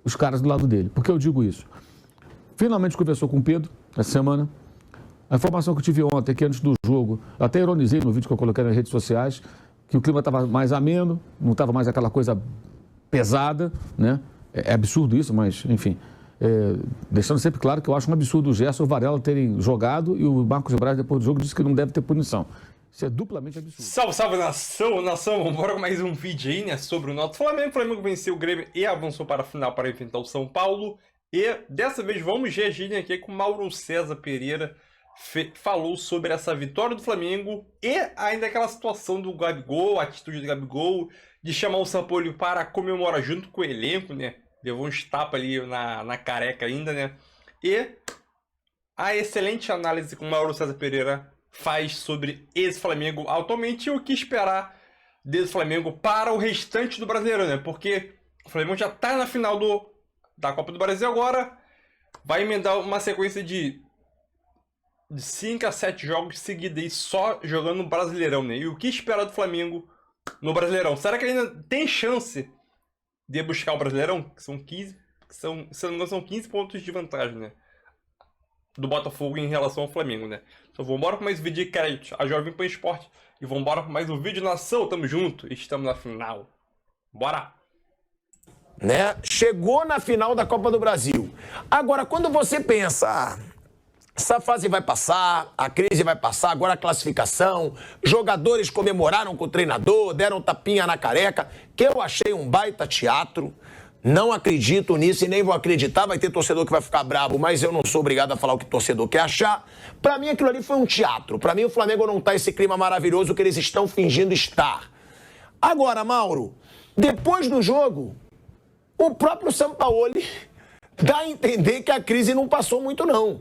os caras do lado dele. Por que eu digo isso? Finalmente conversou com o Pedro essa semana. A informação que eu tive ontem é que antes do jogo, até ironizei no vídeo que eu coloquei nas redes sociais, que o clima estava mais ameno, não estava mais aquela coisa pesada, né? É absurdo isso, mas, enfim, deixando sempre claro que eu acho um absurdo o Gerson e o Varela terem jogado e o Marcos Braz, depois do jogo, disse que não deve ter punição. Isso é duplamente absurdo. Salve, salve, nação! Vamos com mais um vídeo aí, né, sobre o Náutico Flamengo. O Flamengo venceu o Grêmio e avançou para a final para enfrentar o São Paulo. E dessa vez vamos reagir aqui com Mauro César Pereira. Falou sobre essa vitória do Flamengo e ainda aquela situação do Gabigol, a atitude do Gabigol, de chamar o Sampaoli para comemorar junto com o elenco, né? Levou uns tapas ali na careca ainda, né? E a excelente análise que o Mauro César Pereira faz sobre esse Flamengo atualmente e o que esperar desse Flamengo para o restante do Brasileirão, né? Porque o Flamengo já está na final da Copa do Brasil agora, vai emendar uma sequência de 5 a 7 jogos seguidos aí só jogando no Brasileirão, né? E o que esperar do Flamengo no Brasileirão? Será que ele ainda tem chance de buscar o Brasileirão? Que são 15, se não me engano, são 15 pontos de vantagem, né? Do Botafogo em relação ao Flamengo, né? Então vambora com mais um vídeo de crédito, a Jovem Pan Esporte. E vambora com mais um vídeo nação, tamo junto, estamos na final. Bora! Né? Chegou na final da Copa do Brasil. Agora, quando você pensa, essa fase vai passar, a crise vai passar, agora a classificação, jogadores comemoraram com o treinador, deram tapinha na careca, que eu achei um baita teatro. Não acredito nisso e nem vou acreditar. Vai ter torcedor que vai ficar bravo, mas eu não sou obrigado a falar o que o torcedor quer achar. Pra mim, aquilo ali foi um teatro. Pra mim, o Flamengo não tá esse clima maravilhoso que eles estão fingindo estar. Agora, Mauro, depois do jogo, o próprio Sampaoli dá a entender que a crise não passou muito, não.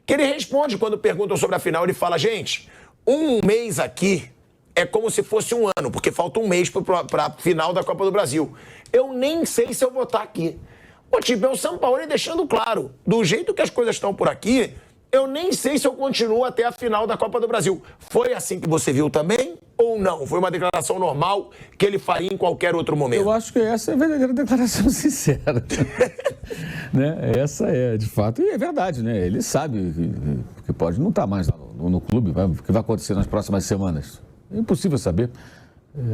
Que ele responde quando perguntam sobre a final, ele fala, gente, um mês aqui é como se fosse um ano, porque falta um mês para a final da Copa do Brasil. Eu nem sei se eu vou estar aqui. O tipo, é o Sampaoli deixando claro, do jeito que as coisas estão por aqui, eu nem sei se eu continuo até a final da Copa do Brasil. Foi assim que você viu também ou não? Foi uma declaração normal que ele faria em qualquer outro momento? Eu acho que essa é a verdadeira declaração sincera. Né? Essa é, de fato, e é verdade, né? Ele sabe que pode não estar mais no clube, o que vai acontecer nas próximas semanas. É impossível saber.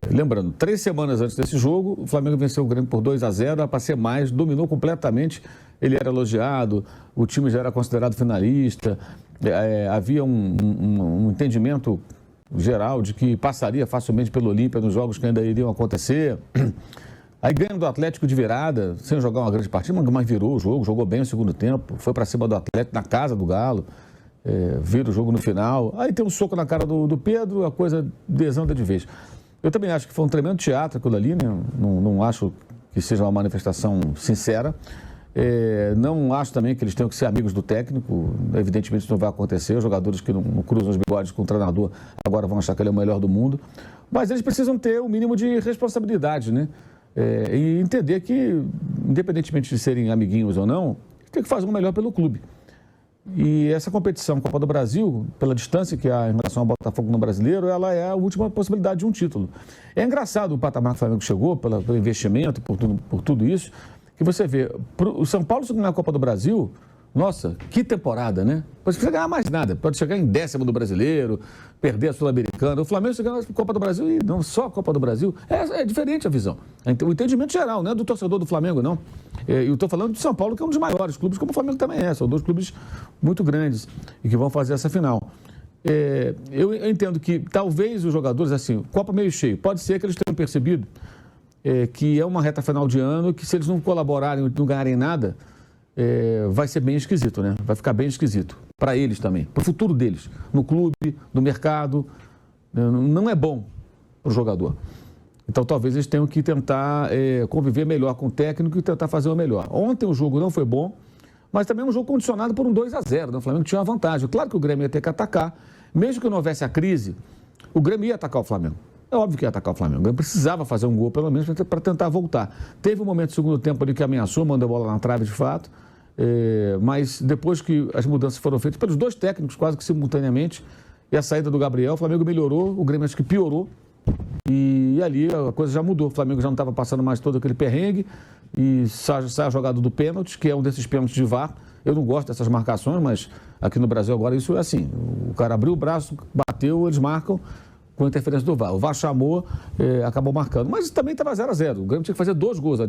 Lembrando, 3 semanas antes desse jogo, o Flamengo venceu o Grêmio por 2-0, para ser mais, dominou completamente, ele era elogiado, o time já era considerado finalista, havia um entendimento geral de que passaria facilmente pelo Olímpia nos jogos que ainda iriam acontecer. Aí ganhando do Atlético de virada, sem jogar uma grande partida, mas virou o jogo, jogou bem no segundo tempo, foi para cima do Atlético, na casa do Galo. Vira o jogo no final, aí tem um soco na cara do Pedro, a coisa desanda de vez. Eu também acho que foi um tremendo teatro aquilo ali, né? Não acho que seja uma manifestação sincera. Não acho também que eles tenham que ser amigos do técnico, evidentemente isso não vai acontecer, os jogadores que não cruzam os bigodes com o treinador agora vão achar que ele é o melhor do mundo, mas eles precisam ter o mínimo de responsabilidade, né? E entender que, independentemente de serem amiguinhos ou não, tem que fazer o melhor pelo clube. E essa competição, Copa do Brasil, pela distância que há em relação ao Botafogo no Brasileiro, ela é a última possibilidade de um título. É engraçado o patamar que o Flamengo chegou, pelo investimento, por tudo isso, que você vê, o São Paulo, se ganhar a Copa do Brasil, nossa, que temporada, né? Pode ganhar mais nada, pode chegar em 10º do Brasileiro, perder a Sul-Americana. O Flamengo, se ganhar a Copa do Brasil, e não só a Copa do Brasil, é diferente a visão. O entendimento geral, não é do torcedor do Flamengo, não. Eu estou falando do São Paulo, que é um dos maiores clubes, como o Flamengo também é. São 2 clubes muito grandes e que vão fazer essa final. Eu entendo que talvez os jogadores, assim, Copa meio cheio, pode ser que eles tenham percebido que é uma reta final de ano, que se eles não colaborarem, não ganharem nada, vai ser bem esquisito, né? Vai ficar bem esquisito. Para eles também, para o futuro deles, no clube, no mercado. Não é bom para o jogador. Então, talvez eles tenham que tentar conviver melhor com o técnico e tentar fazer o melhor. Ontem o jogo não foi bom, mas também um jogo condicionado por um 2-0. Né? O Flamengo tinha uma vantagem. Claro que o Grêmio ia ter que atacar. Mesmo que não houvesse a crise, o Grêmio ia atacar o Flamengo. É óbvio que ia atacar o Flamengo. O Grêmio precisava fazer um gol, pelo menos, para tentar voltar. Teve um momento do segundo tempo ali que ameaçou, mandou a bola na trave de fato. Mas depois que as mudanças foram feitas pelos 2 técnicos, quase que simultaneamente, e a saída do Gabriel, o Flamengo melhorou, o Grêmio acho que piorou. E ali a coisa já mudou. O Flamengo já não estava passando mais todo aquele perrengue. e sai a jogada do pênalti, que é um desses pênaltis de VAR. Eu não gosto dessas marcações, mas aqui no Brasil agora isso é assim. O cara abriu o braço, bateu, eles marcam com interferência do VAR. O VAR chamou, acabou marcando. Mas também estava 0-0. O Grêmio tinha que fazer 2 gols.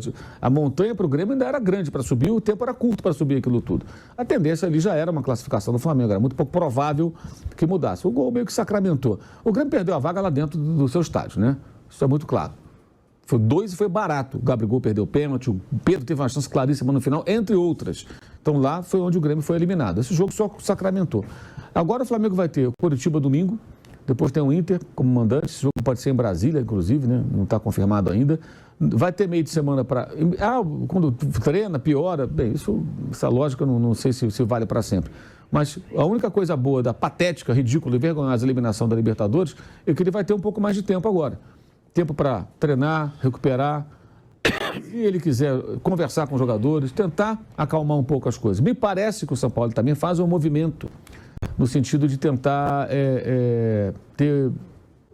A montanha para o Grêmio ainda era grande para subir, o tempo era curto para subir aquilo tudo. A tendência ali já era uma classificação do Flamengo, era muito pouco provável que mudasse. O gol meio que sacramentou. O Grêmio perdeu a vaga lá dentro do seu estádio, né? Isso é muito claro. Foi 2 e foi barato. O Gabigol perdeu o pênalti, o Pedro teve uma chance claríssima no final, entre outras. Então lá foi onde o Grêmio foi eliminado. Esse jogo só sacramentou. Agora o Flamengo vai ter o Coritiba domingo, depois tem o Inter como mandante. Esse jogo pode ser em Brasília, inclusive, né? Não está confirmado ainda. Vai ter meio de semana para... quando treina, piora. Bem, essa lógica não sei se vale para sempre. Mas a única coisa boa da patética, ridícula e vergonhosa eliminação da Libertadores é que ele vai ter um pouco mais de tempo agora. Tempo para treinar, recuperar, se ele quiser conversar com os jogadores, tentar acalmar um pouco as coisas. Me parece que o São Paulo também faz um movimento no sentido de tentar ter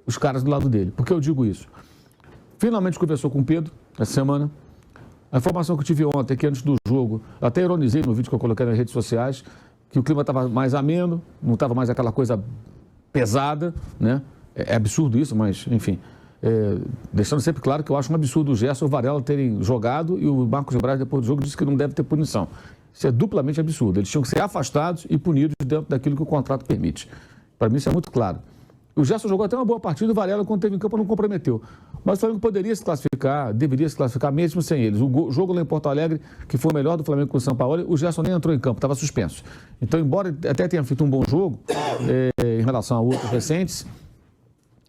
os caras do lado dele. Por que eu digo isso? Finalmente conversou com o Pedro essa semana. A informação que eu tive ontem, que antes do jogo, até ironizei no vídeo que eu coloquei nas redes sociais, que o clima estava mais ameno, não estava mais aquela coisa pesada, né? É absurdo isso, mas enfim... deixando sempre claro que eu acho um absurdo o Gerson e o Varela terem jogado e o Marcos Braz, depois do jogo, disse que não deve ter punição. Isso é duplamente absurdo. Eles tinham que ser afastados e punidos dentro daquilo que o contrato permite. Para mim isso é muito claro. O Gerson jogou até uma boa partida, o Varela, quando teve em campo, não comprometeu. Mas o Flamengo poderia se classificar, deveria se classificar mesmo sem eles. O jogo lá em Porto Alegre, que foi o melhor do Flamengo com o São Paulo, o Gerson nem entrou em campo, estava suspenso. Então, embora até tenha feito um bom jogo, em relação a outros recentes,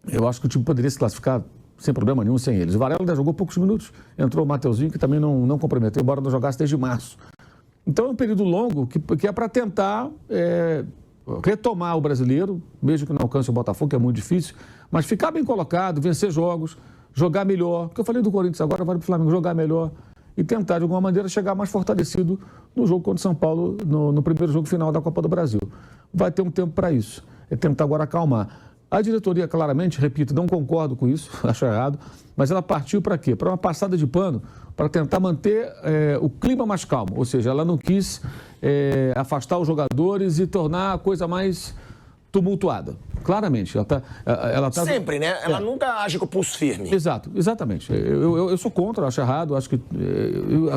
eu acho que o time poderia se classificar sem problema nenhum sem eles. O Varela ainda jogou poucos minutos, entrou o Mateuzinho, que também não comprometeu, embora não jogasse desde março. Então é um período longo que é para tentar retomar o brasileiro, mesmo que não alcance o Botafogo, que é muito difícil, mas ficar bem colocado, vencer jogos, jogar melhor. Porque eu falei do Corinthians agora, vai para o Flamengo jogar melhor e tentar, de alguma maneira, chegar mais fortalecido no jogo contra o São Paulo, no primeiro jogo final da Copa do Brasil. Vai ter um tempo para isso. É tentar agora acalmar. A diretoria, claramente, repito, não concordo com isso, acho errado, mas ela partiu para quê? Para uma passada de pano, para tentar manter o clima mais calmo. Ou seja, ela não quis afastar os jogadores e tornar a coisa mais tumultuada. Claramente. Ela tá... Sempre, né? Ela nunca age com o pulso firme. Exatamente. Eu sou contra, acho errado, acho que...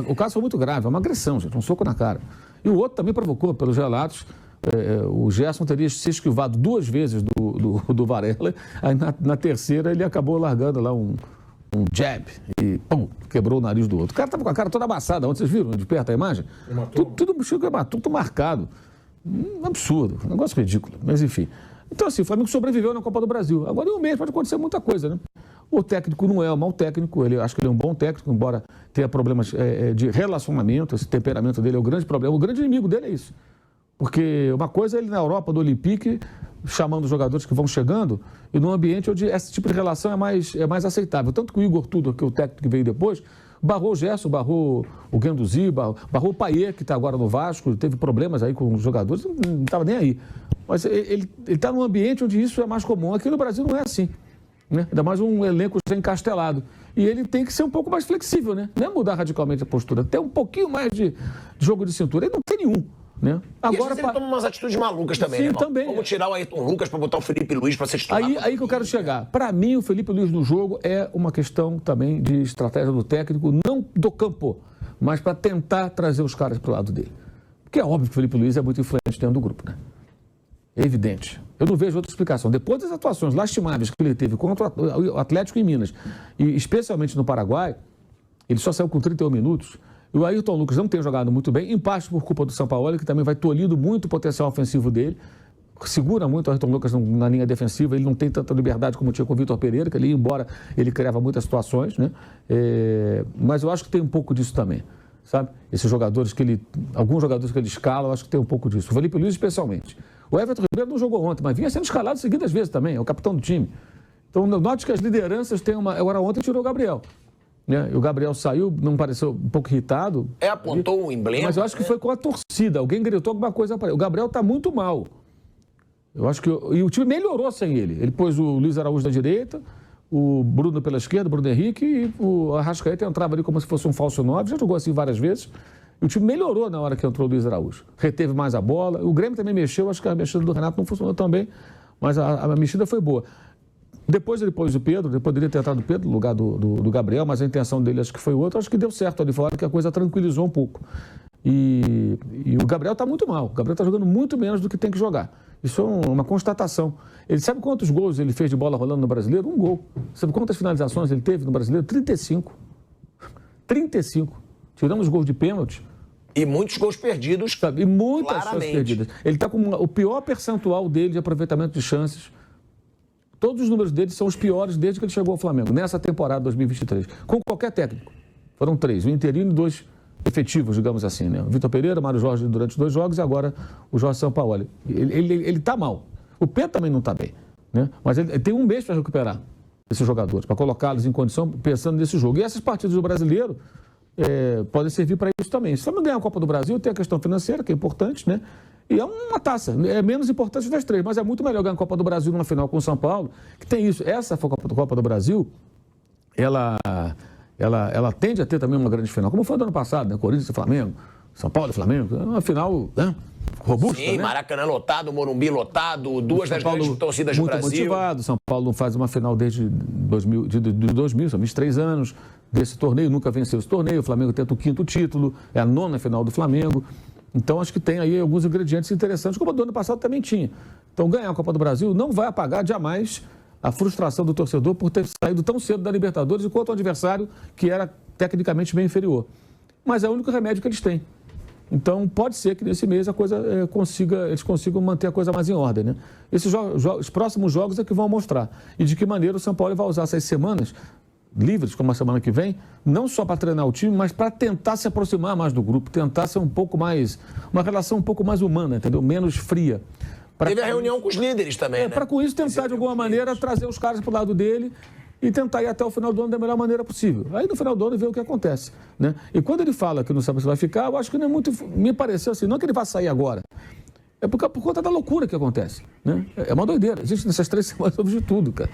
o caso foi muito grave, é uma agressão, gente, um soco na cara. E o outro também provocou, pelos relatos... o Gerson teria se esquivado 2 vezes do Varela, aí na terceira ele acabou largando lá um jab e pum, quebrou o nariz do outro. O cara estava com a cara toda amassada, onde vocês viram de perto a imagem? Tudo marcado. Absurdo, um negócio ridículo, mas enfim. Então assim, o Flamengo sobreviveu na Copa do Brasil. Agora em um mês pode acontecer muita coisa, né? O técnico não é um mau técnico, acho que ele é um bom técnico, embora tenha problemas de relacionamento, esse temperamento dele é o grande problema. O grande inimigo dele é isso. Porque uma coisa é ele na Europa, do Olympique, chamando os jogadores que vão chegando, e num ambiente onde esse tipo de relação é mais aceitável. Tanto que o Igor Tudor, que é o técnico que veio depois, barrou o Gerson, barrou o Guendouzi, barrou o Payet, que está agora no Vasco, teve problemas aí com os jogadores, não estava nem aí. Mas ele está num ambiente onde isso é mais comum. Aqui no Brasil não é assim, né? Ainda mais um elenco já encastelado. E ele tem que ser um pouco mais flexível, né? Não é mudar radicalmente a postura, ter um pouquinho mais de jogo de cintura. Ele não tem nenhum. Né? Agora, ele toma umas atitudes malucas também, sim, né, também. Vamos tirar o Ayrton Lucas para botar o Felipe Luiz para ser titular. Aí que eu quero chegar. Para mim, o Felipe Luiz no jogo é uma questão também de estratégia do técnico, não do campo, mas para tentar trazer os caras para o lado dele. Porque é óbvio que o Felipe Luiz é muito influente dentro do grupo, né? É evidente. Eu não vejo outra explicação. Depois das atuações lastimáveis que ele teve contra o Atlético em Minas, e especialmente no Paraguai, ele só saiu com 31 minutos. E o Ayrton Lucas não tem jogado muito bem, em parte por culpa do São Paulo, que também vai tolhindo muito o potencial ofensivo dele. Segura muito o Ayrton Lucas na linha defensiva, ele não tem tanta liberdade como tinha com o Vitor Pereira, que ali, embora ele criava muitas situações, né? Mas eu acho que tem um pouco disso também, sabe? Esses jogadores alguns jogadores que ele escala, eu acho que tem um pouco disso. O Felipe Luiz especialmente. O Everton Ribeiro não jogou ontem, mas vinha sendo escalado seguidas vezes também, é o capitão do time. Então, note que as lideranças têm uma... Agora, ontem tirou o Gabriel. Né? O Gabriel saiu, não pareceu um pouco irritado. Apontou o emblema. Mas eu acho que foi com a torcida. Alguém gritou alguma coisa para ele. O Gabriel está muito mal. Eu acho que... E o time melhorou sem ele. Ele pôs o Luiz Araújo da direita, o Bruno pela esquerda, o Bruno Henrique, e o Arrascaeta entrava ali como se fosse um falso 9, já jogou assim várias vezes. E o time melhorou na hora que entrou o Luiz Araújo. Reteve mais a bola. O Grêmio também mexeu, acho que a mexida do Renato não funcionou tão bem, mas a mexida foi boa. Depois ele pôs o Pedro, ele poderia ter entrado o Pedro no lugar do Gabriel, mas a intenção dele acho que foi outra. Acho que deu certo ali fora, que a coisa tranquilizou um pouco. E o Gabriel está muito mal. O Gabriel está jogando muito menos do que tem que jogar. Isso é uma constatação. Ele sabe quantos gols ele fez de bola rolando no Brasileiro? Um gol. Sabe quantas finalizações ele teve no Brasileiro? 35. 35. Tiramos gols de pênalti. E muitos gols perdidos. Sabe? E muitas chances claramente. perdidas. Ele está com o pior percentual dele de aproveitamento de chances. Todos os números dele são os piores desde que ele chegou ao Flamengo, nessa temporada 2023. Com qualquer técnico. Foram 3, o interino e 2 efetivos, digamos assim, né? O Vitor Pereira, Mário Jorge durante 2 jogos e agora o Jorge Sampaoli. Ele está mal. O Pedro também não está bem, né? Mas ele tem um mês para recuperar esses jogadores, para colocá-los em condição pensando nesse jogo. E essas partidas do Brasileiro podem servir para isso também. Se o Flamengo ganhar a Copa do Brasil, tem a questão financeira, que é importante, né? E é uma taça, é menos importante das 3, mas é muito melhor ganhar a Copa do Brasil numa final com o São Paulo, que tem isso. Essa Copa do Brasil, ela tende a ter também uma grande final, como foi do ano passado, né? Corinthians e Flamengo, São Paulo e Flamengo, uma final, né? Robusta, Sim, né? Maracanã lotado, Morumbi lotado, 2 das grandes torcidas do muito Brasil. Motivado. São Paulo não faz uma final desde 2000, são 23 anos desse torneio, nunca venceu esse torneio. O Flamengo tenta o 5º título, é a 9ª final do Flamengo. Então, acho que tem aí alguns ingredientes interessantes, como o do ano passado também tinha. Então, ganhar a Copa do Brasil não vai apagar jamais a frustração do torcedor por ter saído tão cedo da Libertadores enquanto o adversário que era tecnicamente bem inferior. Mas é o único remédio que eles têm. Então, pode ser que nesse mês a coisa eles consigam manter a coisa mais em ordem, né? Os próximos jogos é que vão mostrar. E de que maneira o São Paulo vai usar essas semanas livres, como a semana que vem, não só para treinar o time, mas para tentar se aproximar mais do grupo, tentar ser um pouco mais, uma relação um pouco mais humana, entendeu? Menos fria. Teve a reunião com os líderes também, né? Para com isso tentar de alguma maneira trazer os caras para o lado dele e tentar ir até o final do ano da melhor maneira possível. Aí no final do ano ver o que acontece, né? E quando ele fala que não sabe se vai ficar, eu acho que não é muito, me pareceu assim, não que ele vá sair agora, é por conta da loucura que acontece, né? É uma doideira. Gente, nessas 3 semanas houve de tudo, cara.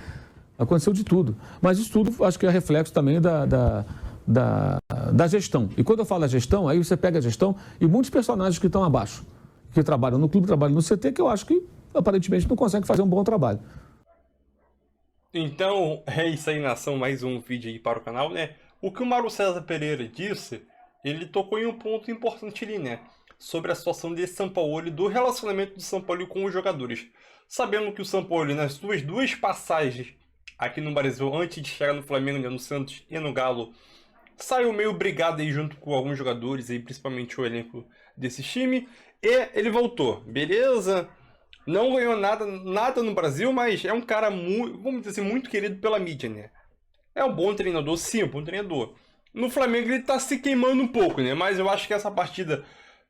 Aconteceu de tudo. Mas isso tudo acho que é reflexo também da gestão. E quando eu falo a gestão, aí você pega a gestão e muitos personagens que estão abaixo, que trabalham no clube, trabalham no CT, que eu acho que aparentemente não conseguem fazer um bom trabalho. Então, é isso aí, nação, mais um vídeo aí para o canal, né? O que o Mauro César Pereira disse, ele tocou em um ponto importante ali, né? Sobre a situação de Sampaoli, do relacionamento do Sampaoli com os jogadores. Sabendo que o Sampaoli, nas suas 2 passagens aqui no Brasil, antes de chegar no Flamengo, né, no Santos e no Galo, saiu meio brigado aí junto com alguns jogadores, aí, principalmente o elenco desse time, e ele voltou, beleza? Não ganhou nada no Brasil, mas é um cara muito, vamos dizer assim, muito querido pela mídia, né? É um bom treinador, sim, um bom treinador. No Flamengo ele tá se queimando um pouco, né? Mas eu acho que essa partida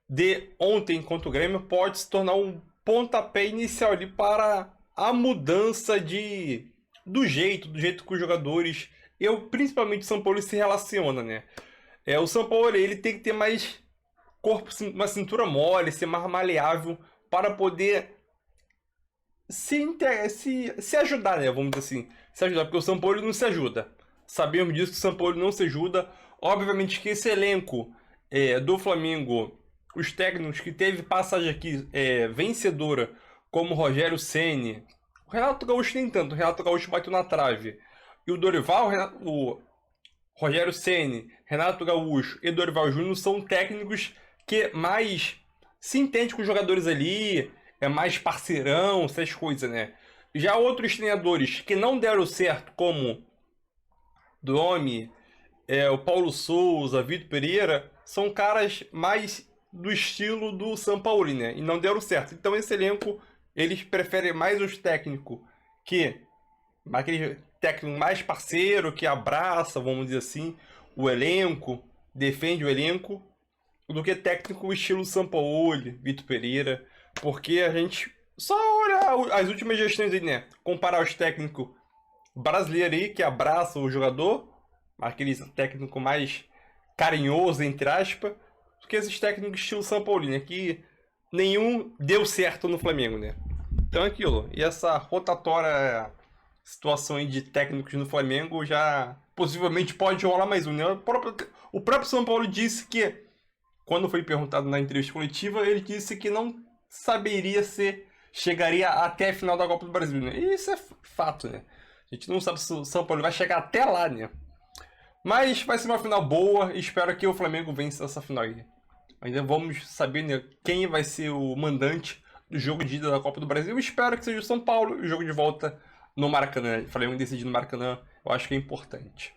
de ontem contra o Grêmio pode se tornar um pontapé inicial ali para a mudança do jeito que os jogadores, principalmente o São Paulo, se relaciona, né? O São Paulo, ele tem que ter mais corpo, uma cintura mole, ser mais maleável para poder se ajudar, né? Vamos dizer assim, se ajudar, porque o São Paulo não se ajuda. Sabemos disso, que o São Paulo não se ajuda. Obviamente que esse elenco do Flamengo, os técnicos que teve passagem aqui vencedora, como o Rogério Ceni, o Renato Gaúcho nem tanto, o Renato Gaúcho bateu na trave. E o Dorival, o Rogério Ceni, Renato Gaúcho e Dorival Júnior são técnicos que mais se entendem com os jogadores ali, é mais parceirão, essas coisas, né? Já outros treinadores que não deram certo, como Domi, o Paulo Souza, Vitor Pereira, são caras mais do estilo do Sampaoli, né? E não deram certo. Então esse elenco, eles preferem mais os técnicos aquele técnico mais parceiro, que abraça, vamos dizer assim, o elenco, defende o elenco, do que técnico estilo Sampaoli, Vitor Pereira, porque a gente só olha as últimas gestões aí, né? Comparar os técnicos brasileiros aí, que abraçam o jogador, aquele técnico mais carinhoso, entre aspas, do que esses técnicos estilo Sampaoli, né? Que nenhum deu certo no Flamengo, né? Então é aquilo. E essa rotatória situação aí de técnicos no Flamengo, já possivelmente pode rolar mais um, né? O próprio São Paulo disse que, quando foi perguntado na entrevista coletiva, ele disse que não saberia se chegaria até a final da Copa do Brasil, né? E isso é fato, né? A gente não sabe se o São Paulo vai chegar até lá, né? Mas vai ser uma final boa e espero que o Flamengo vença essa final aí. Ainda vamos saber, né, quem vai ser o mandante do jogo de ida da Copa do Brasil. Espero que seja o São Paulo e o jogo de volta no Maracanã. Flamengo decidir no Maracanã, eu acho que é importante.